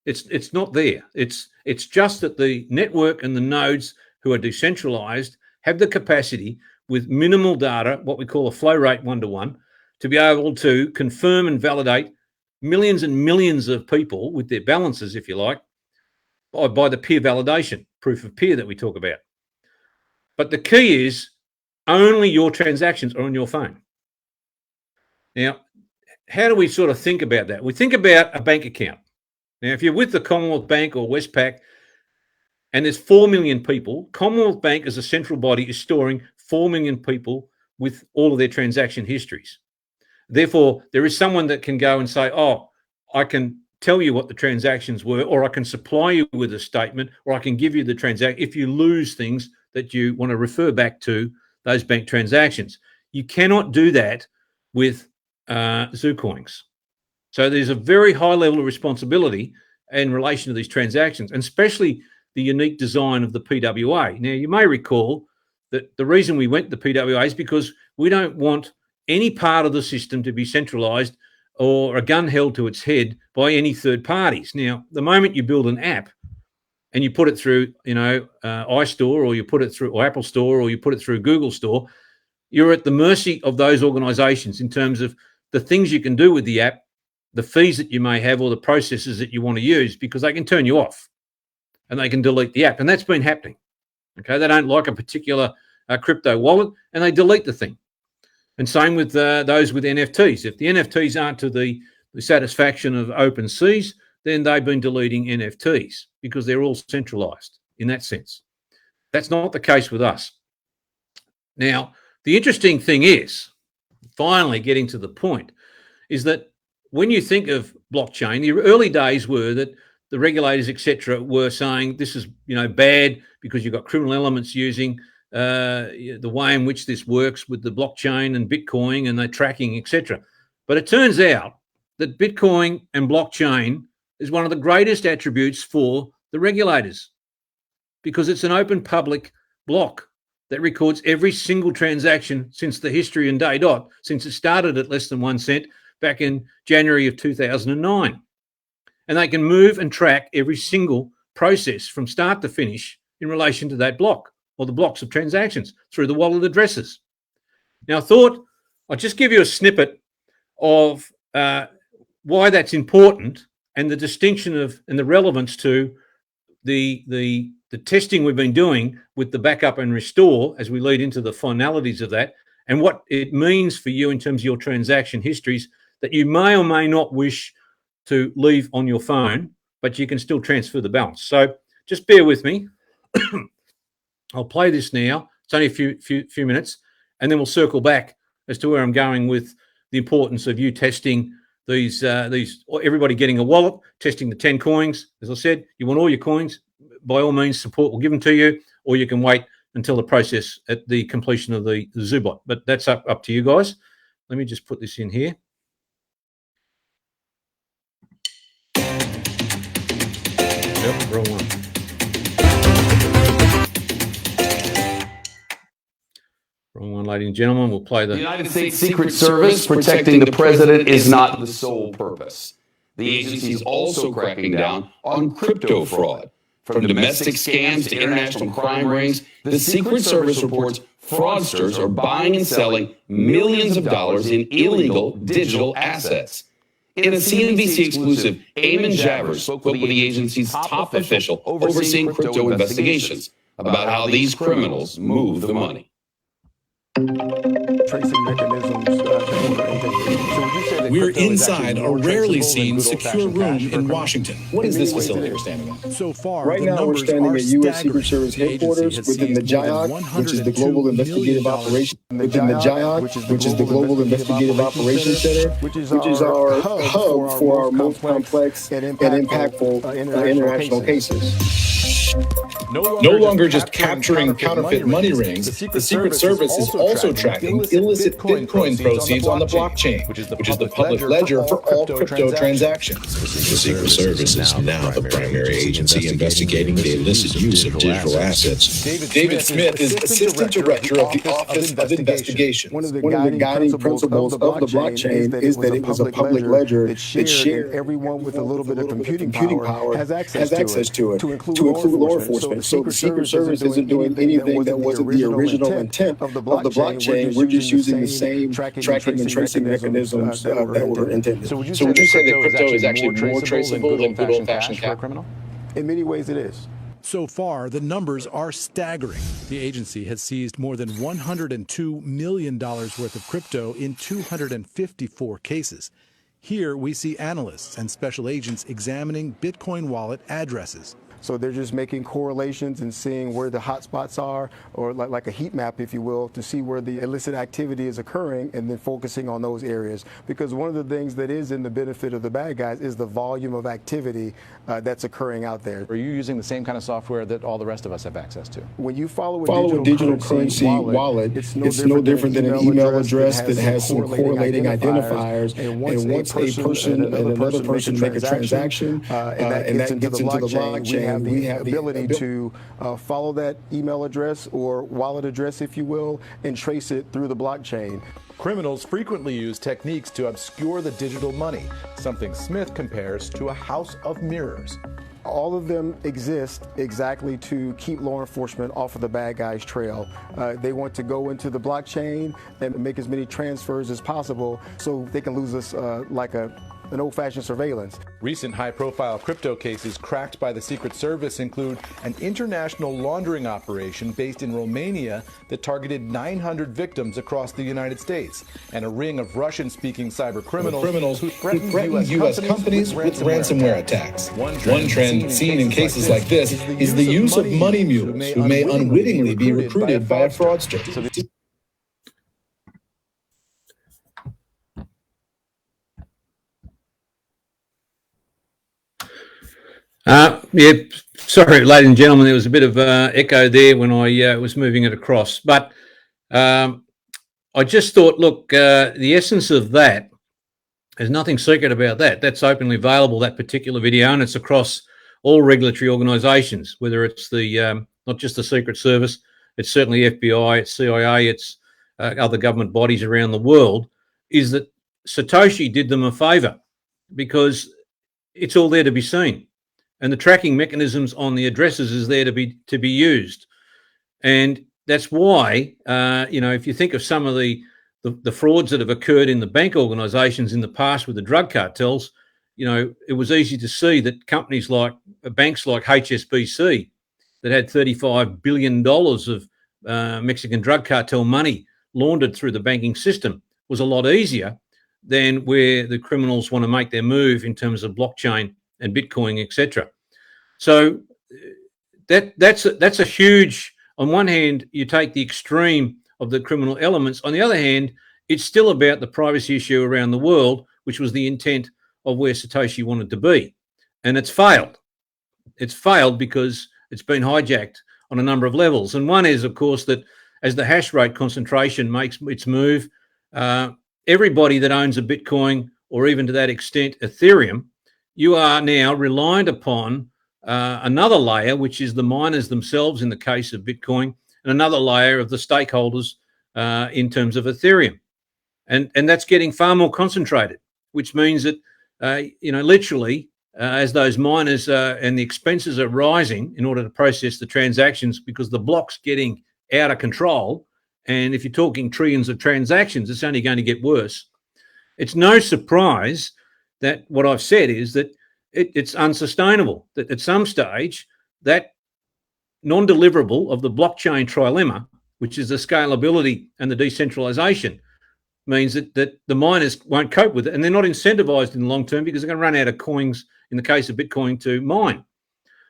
It's not there. It's just that the network and the nodes who are decentralized have the capacity, with minimal data, what we call a flow rate 1-to-1, to be able to confirm and validate millions and millions of people with their balances, if you like, by the peer validation, proof of peer that we talk about. But the key is only your transactions are on your phone. Now, how do we sort of think about that? We think about a bank account. Now, if you're with the Commonwealth Bank or Westpac and there's 4 million people, Commonwealth Bank as a central body is storing 4 million people with all of their transaction histories. Therefore, there is someone that can go and say, oh, I can tell you what the transactions were, or I can supply you with a statement, or I can give you the transaction if you lose things that you want to refer back to those bank transactions. You cannot do that with ZuCoins. So there's a very high level of responsibility in relation to these transactions, and especially the unique design of the PWA. Now, you may recall that the reason we went to the PWA is because we don't want any part of the system to be centralized or a gun held to its head by any third parties. Now, the moment you build an app and you put it through, iStore, or you put it through or Apple Store, or you put it through Google Store, you're at the mercy of those organizations in terms of the things you can do with the app, the fees that you may have, or the processes that you want to use, because they can turn you off and they can delete the app. And that's been happening. Okay, they don't like a particular crypto wallet and they delete the thing. And same with those with NFTs. If the NFTs aren't to the satisfaction of OpenSeas, then they've been deleting NFTs because they're all centralized in that sense. That's not the case with us. Now, the interesting thing is, finally getting to the point, is that when you think of blockchain, the early days were that the regulators, etc., were saying this is bad because you've got criminal elements using the way in which this works with the blockchain and Bitcoin and they're tracking, etc. But it turns out that Bitcoin and blockchain is one of the greatest attributes for the regulators, because it's an open public block that records every single transaction since the history and day dot, since it started at less than 1 cent back in January of 2009. And they can move and track every single process from start to finish in relation to that block or the blocks of transactions through the wallet addresses. Now, I thought I'd just give you a snippet of why that's important and the distinction of and the relevance to the testing we've been doing with the backup and restore as we lead into the finalities of that, and what it means for you in terms of your transaction histories that you may or may not wish to leave on your phone, but you can still transfer the balance. So just bear with me. I'll play this now. It's only a few minutes, and then we'll circle back as to where I'm going with the importance of you testing these everybody getting a wallet, testing the 10 coins. As I said, you want all your coins, by all means, support will give them to you, or you can wait until the process at the completion of the ZuBot. But that's up to you guys. Let me just put this in here. Yep, wrong one. Wrong one, ladies and gentlemen. We'll play the United States Secret Service protecting the president is not the sole purpose. The agency is also cracking down on crypto fraud. From domestic scams to international crime rings, the Secret Service reports fraudsters are buying and selling millions of dollars in illegal digital assets. In a CNBC exclusive, Eamon Javers spoke with the agency's top official overseeing crypto investigations about how these criminals move the money. Tracing mechanisms. We're inside a rarely seen secure room in Washington. What is this facility we're standing in? So far, right now we're standing at U.S. Secret Service headquarters within the GIOC, which is the Global Investigative Operations, within the GIOC, which is the Global Investigative Operations Center, which is our hub for our most complex and impactful international cases. No longer just capturing counterfeit money rings, the Secret Service is also tracking illicit Bitcoin proceeds on the blockchain, which is the public ledger for all crypto transactions. The Secret Service is now the primary agency investigating the illicit use of digital assets. David Smith is Assistant Director of the Office of Investigation. One of the guiding principles of the blockchain is that it was a public ledger that shared everyone with a little bit of computing power has access to it, to include law enforcement. So the Secret Service isn't doing anything that wasn't the original intent of the blockchain. We're just using the same tracking and tracing mechanisms that were intended. So would you say that crypto is actually more traceable than good old-fashioned cash for a criminal? In many ways it is. So far, the numbers are staggering. The agency has seized more than $102 million worth of crypto in 254 cases. Here we see analysts and special agents examining Bitcoin wallet addresses. So they're just making correlations and seeing where the hotspots are, or like a heat map, if you will, to see where the illicit activity is occurring and then focusing on those areas. Because one of the things that is in the benefit of the bad guys is the volume of activity that's occurring out there. Are you using the same kind of software that all the rest of us have access to? When you follow a digital currency wallet, it's no different than an email address that has some correlating identifiers. And once a person and another person make a transaction, and that gets into the blockchain, we have the ability to follow that email address or wallet address, if you will, and trace it through the blockchain. Criminals frequently use techniques to obscure the digital money, something Smith compares to a house of mirrors. All of them exist exactly to keep law enforcement off of the bad guys' trail. They want to go into the blockchain and make as many transfers as possible so they can lose us like an old-fashioned surveillance. Recent high-profile crypto cases cracked by the Secret Service include an international laundering operation based in Romania that targeted 900 victims across the United States, and a ring of Russian-speaking cyber criminals who threatened U.S. companies with ransomware attacks. One trend seen in cases like this is the use of money mules who may unwittingly be recruited by a fraudster. Yeah, sorry, ladies and gentlemen, there was a bit of echo there when I was moving it across. But I just thought, look, the essence of that There's nothing secret about that. That's openly available, that particular video, and it's across all regulatory organisations, whether it's the not just the Secret Service, it's certainly FBI, it's CIA, it's other government bodies around the world, is that Satoshi did them a favour because it's all there to be seen, and the tracking mechanisms on the addresses is there to be used, and that's why if you think of some of the frauds that have occurred in the bank organisations in the past with the drug cartels, it was easy to see that companies like banks like HSBC that had $35 billion of Mexican drug cartel money laundered through the banking system was a lot easier than where the criminals want to make their move in terms of blockchain and Bitcoin, etc. So that's a huge. On one hand, you take the extreme of the criminal elements. On the other hand, it's still about the privacy issue around the world, which was the intent of where Satoshi wanted to be. And it's failed. It's failed because it's been hijacked on a number of levels. And one is, of course, that as the hash rate concentration makes its move, everybody that owns a Bitcoin, or even to that extent Ethereum, you are now reliant upon another layer, which is the miners themselves in the case of Bitcoin, and another layer of the stakeholders in terms of Ethereum. And that's getting far more concentrated, which means that, literally, as those miners and the expenses are rising in order to process the transactions because the block's getting out of control, and if you're talking trillions of transactions, it's only going to get worse. It's no surprise that what I've said is that it's unsustainable, that at some stage that non-deliverable of the blockchain trilemma, which is the scalability and the decentralization, means that the miners won't cope with it, and they're not incentivized in the long term because they're going to run out of coins in the case of Bitcoin to mine.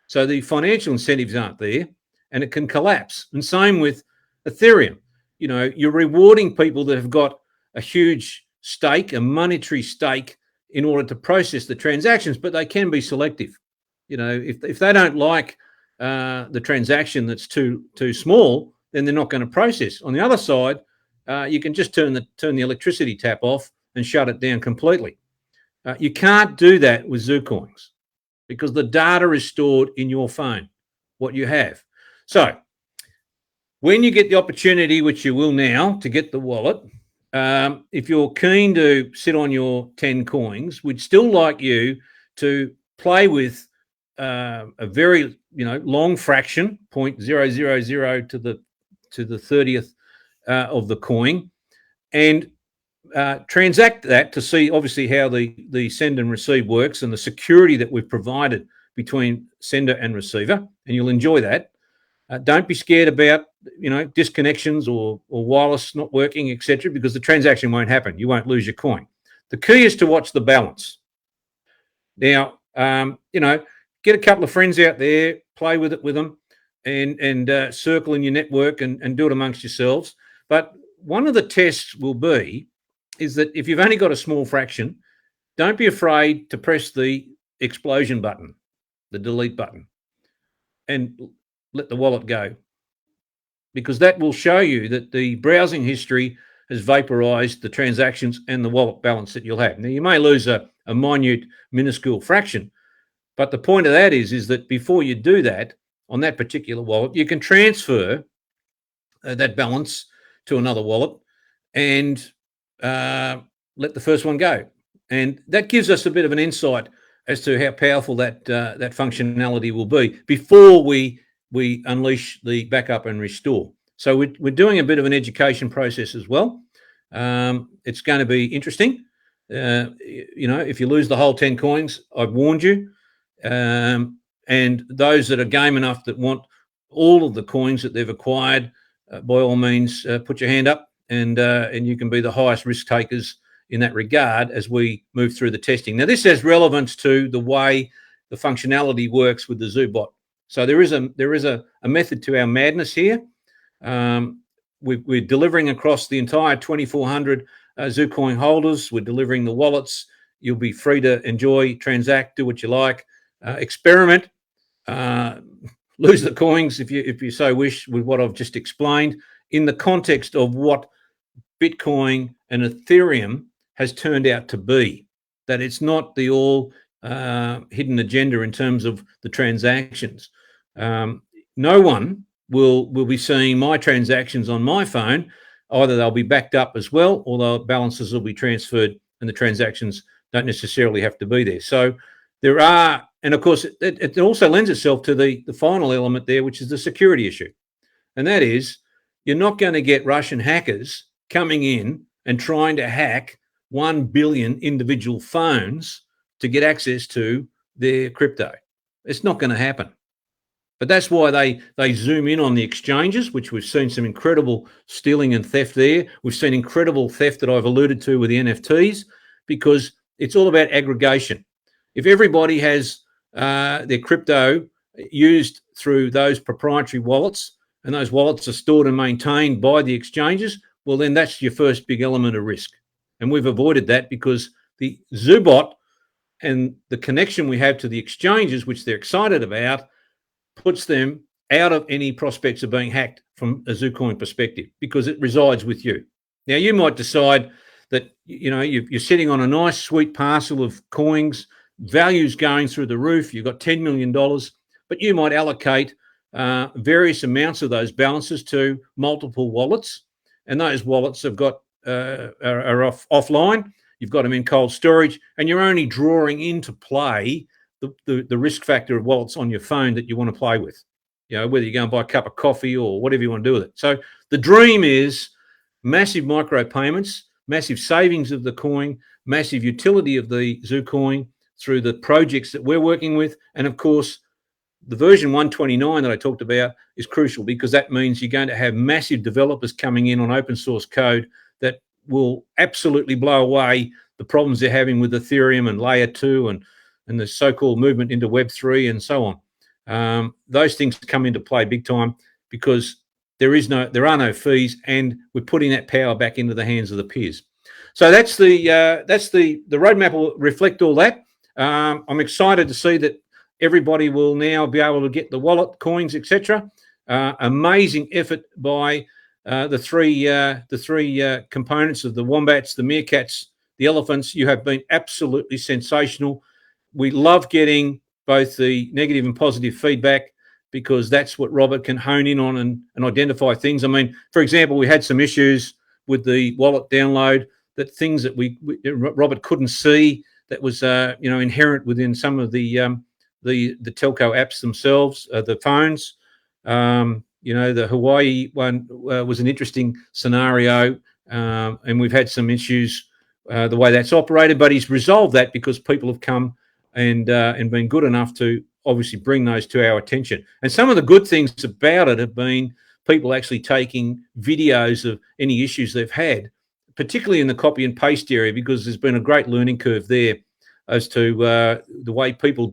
So the financial incentives aren't there, and it can collapse. And same with Ethereum. You're rewarding people that have got a huge stake, a monetary stake, in order to process the transactions, but they can be selective. If they don't like the transaction that's too small, then they're not going to process. On the other side, you can just turn the electricity tap off and shut it down completely. You can't do that with ZuCoins because the data is stored in your phone, what you have. So when you get the opportunity, which you will now, to get the wallet, if you're keen to sit on your 10 coins, we'd still like you to play with a very long fraction, 0.000 to the 30th of the coin, and transact that to see obviously how the send and receive works and the security that we've provided between sender and receiver, and you'll enjoy that. Don't be scared about disconnections or wireless not working, etc., because the transaction won't happen. You won't lose your coin. The key is to watch the balance. Now, get a couple of friends out there, play with it with them, and circle in your network and do it amongst yourselves. But one of the tests will be is that if you've only got a small fraction, don't be afraid to press the explosion button, the delete button, and let the wallet go, because that will show you that the browsing history has vaporized the transactions and the wallet balance that you'll have. Now, you may lose a minute, minuscule fraction, but the point of that is that before you do that on that particular wallet, you can transfer that balance to another wallet and let the first one go. And that gives us a bit of an insight as to how powerful that functionality will be before we unleash the backup and restore. So we're doing a bit of an education process as well. It's going to be interesting. If you lose the whole 10 coins, I've warned you. And those that are game enough that want all of the coins that they've acquired, by all means, put your hand up, and you can be the highest risk takers in that regard as we move through the testing. Now, this has relevance to the way the functionality works with the ZuBot. So there is a method to our madness here. We're delivering across the entire 2,400 ZuCoin holders. We're delivering the wallets. You'll be free to enjoy, transact, do what you like, experiment, lose the coins if you so wish with what I've just explained in the context of what Bitcoin and Ethereum has turned out to be. that it's not the all hidden agenda in terms of the transactions. No one will be seeing my transactions on my phone. Either they'll be backed up as well, or the balances will be transferred and the transactions don't necessarily have to be there. So there are, and of course, it also lends itself to the final element there, which is the security issue. And that is, you're not going to get Russian hackers coming in and trying to hack 1 billion individual phones to get access to their crypto. It's not going to happen. But that's why they zoom in on the exchanges, which we've seen some incredible stealing and theft there. We've seen incredible theft that I've alluded to with the NFTs, because it's all about aggregation. If everybody has their crypto used through those proprietary wallets, and those wallets are stored and maintained by the exchanges, well, then that's your first big element of risk. And we've avoided that because the ZuBot and the connection we have to the exchanges, which they're excited about, puts them out of any prospects of being hacked from a ZuCoin perspective, because it resides with you. Now, you might decide that, you know, you're sitting on a nice, sweet parcel of coins, values going through the roof, you've got $10 million, but you might allocate various amounts of those balances to multiple wallets, and those wallets have got are offline. You've got them in cold storage, and you're only drawing into play the risk factor of wallets on your phone that you want to play with. You know, whether you go and buy a cup of coffee or whatever you want to do with it. So the dream is massive micro payments, massive savings of the coin, massive utility of the ZuCoin through the projects that we're working with, and of course, the version 129 that I talked about is crucial, because that means you're going to have massive developers coming in on open source code that will absolutely blow away the problems they're having with Ethereum and Layer 2 and the so-called movement into Web3 and so on. Those things come into play big time, because there are no fees, and we're putting that power back into the hands of the peers. So that's the roadmap will reflect all that. I'm excited to see that everybody will now be able to get the wallet, coins, etc. Amazing effort by the three components of the wombats, the meerkats, the elephants. You have been absolutely sensational. We love getting both the negative and positive feedback, because that's what Robert can hone in on and identify things. I mean, for example, we had some issues with the wallet download, that things that Robert couldn't see that was inherent within some of the telco apps themselves, the phones. The Hawaii one was an interesting scenario, and we've had some issues the way that's operated, but he's resolved that because people have come and been good enough to obviously bring those to our attention. And some of the good things about it have been people actually taking videos of any issues they've had, particularly in the copy and paste area, because there's been a great learning curve there as to the way people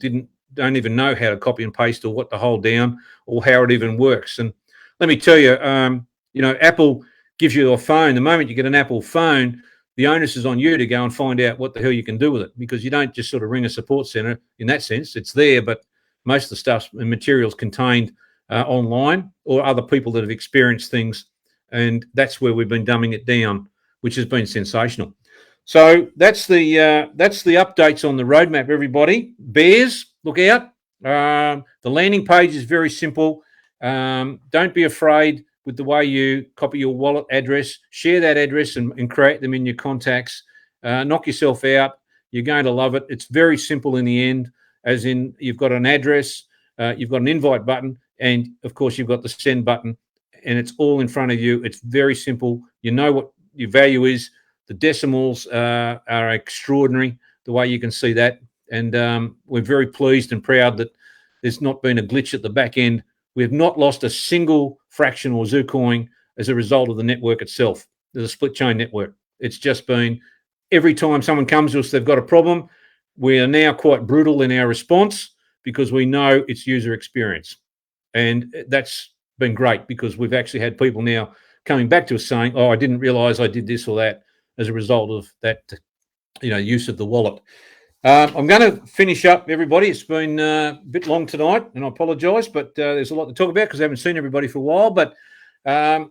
don't even know how to copy and paste or what to hold down or how it even works. And let me tell you, Apple gives you a phone. The moment you get an Apple phone, the onus is on you to go and find out what the hell you can do with it, because you don't just sort of ring a support center in that sense. It's there, but most of the stuff and materials contained online, or other people that have experienced things, and that's where we've been dumbing it down, which has been sensational. So that's the updates on the roadmap, everybody. Bears, look out. The landing page is very simple. Don't be afraid with the way you copy your wallet address. Share that address and create them in your contacts. Knock yourself out. You're going to love it. It's very simple in the end, as in you've got an address, you've got an invite button, and of course you've got the send button, and it's all in front of you. It's very simple. You know what your value is. The decimals are extraordinary, the way you can see that. And we're very pleased and proud that there's not been a glitch at the back end. We have not lost a single fraction or ZuCoin as a result of the network itself. There's a split chain network. It's just been, every time someone comes to us, they've got a problem, we are now quite brutal in our response, because we know it's user experience. And that's been great, because we've actually had people now coming back to us saying, oh, I didn't realize I did this or that as a result of that, use of the wallet. I'm going to finish up, everybody. It's been a bit long tonight, and I apologise, but there's a lot to talk about because I haven't seen everybody for a while. But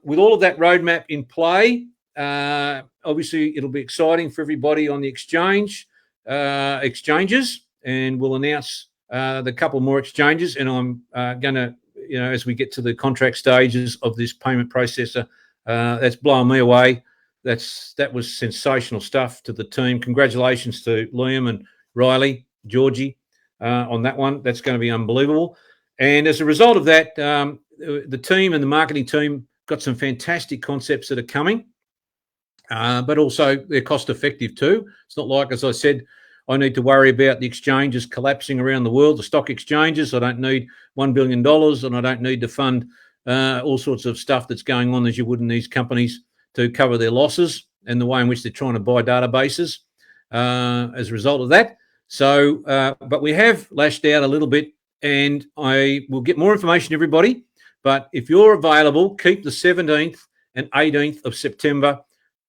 with all of that roadmap in play, obviously it'll be exciting for everybody on the exchange. exchanges, and we'll announce the couple more exchanges. And I'm going to, as we get to the contract stages of this payment processor, that's blowing me away. That was sensational stuff to the team. Congratulations to Liam and Riley, Georgie, on that one. That's going to be unbelievable. And as a result of that, the team and the marketing team got some fantastic concepts that are coming, but also they're cost effective too. It's not like, as I said, I need to worry about the exchanges collapsing around the world, the stock exchanges. I don't need $1 billion, and I don't need to fund all sorts of stuff that's going on as you would in these companies to cover their losses and the way in which they're trying to buy databases as a result of that. So, but we have lashed out a little bit, and I will get more information, everybody. But if you're available, keep the 17th and 18th of September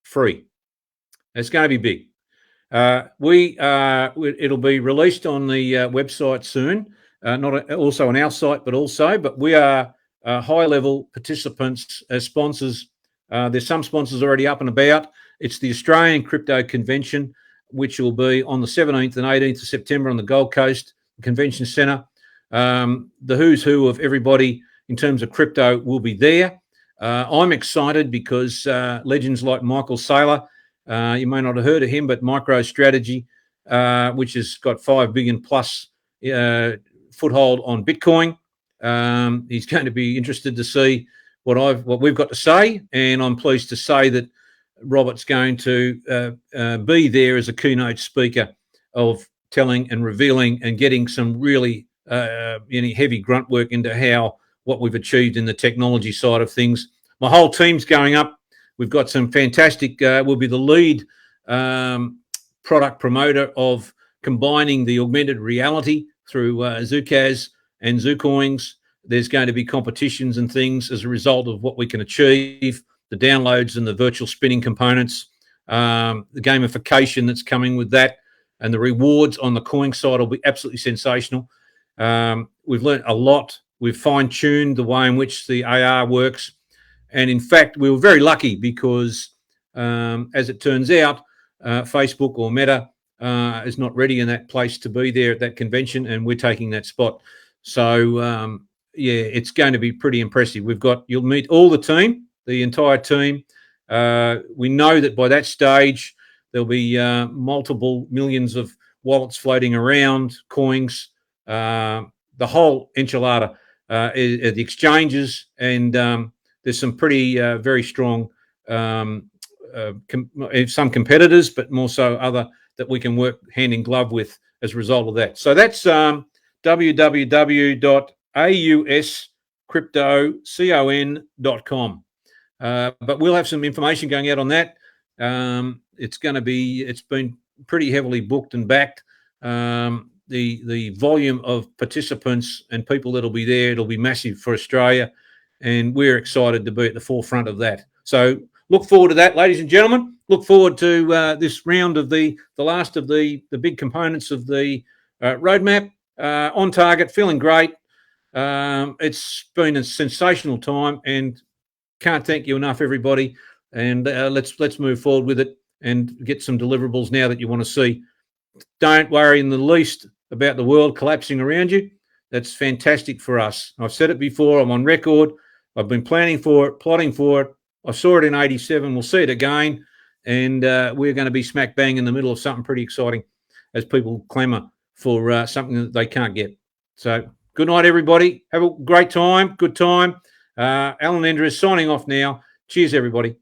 free. It's going to be big. It'll be released on the website soon, not also on our site, but we are high-level participants as sponsors. There's some sponsors already up and about. It's the Australian Crypto Convention, which will be on the 17th and 18th of September on the Gold Coast Convention Centre. The who's who of everybody in terms of crypto will be there. I'm excited because legends like Michael Saylor, you may not have heard of him, but MicroStrategy, which has got 5 billion plus foothold on Bitcoin. He's going to be interested to see what we've got to say, and I'm pleased to say that Robert's going to be there as a keynote speaker of telling and revealing and getting some really heavy grunt work into what we've achieved in the technology side of things. My whole team's going up. We've got some fantastic, we'll be the lead product promoter of combining the augmented reality through ZooCaz and ZooCoins. There's going to be competitions and things as a result of what we can achieve, the downloads and the virtual spinning components, the gamification that's coming with that, and the rewards on the coin side will be absolutely sensational. We've learned a lot. We've fine-tuned the way in which the AR works. And in fact, we were very lucky because, as it turns out, Facebook or Meta is not ready in that place to be there at that convention, and we're taking that spot. So, it's going to be pretty impressive. You'll meet all the team, the entire team. We know that by that stage, there'll be multiple millions of wallets floating around, coins, the whole enchilada, the exchanges, and there's some pretty very strong some competitors, but more so other that we can work hand in glove with as a result of that. So that's www.auscryptocon.com. But we'll have some information going out on that. It's been pretty heavily booked and backed. The volume of participants and people that'll be there, it'll be massive for Australia, and we're excited to be at the forefront of that. So look forward to that, ladies and gentlemen. Look forward to this round of the last of the big components of the roadmap. On target, feeling great. It's been a sensational time, and can't thank you enough, everybody. And let's move forward with it and get some deliverables now that you want to see. Don't worry in the least about the world collapsing around you. That's fantastic for us. I've said it before. I'm on record. I've been planning for it, plotting for it. I saw it in '87. We'll see it again. And we're going to be smack bang in the middle of something pretty exciting as people clamour for something that they can't get. So good night, everybody. Have a great time. Good time. Alan Enders signing off now. Cheers, everybody.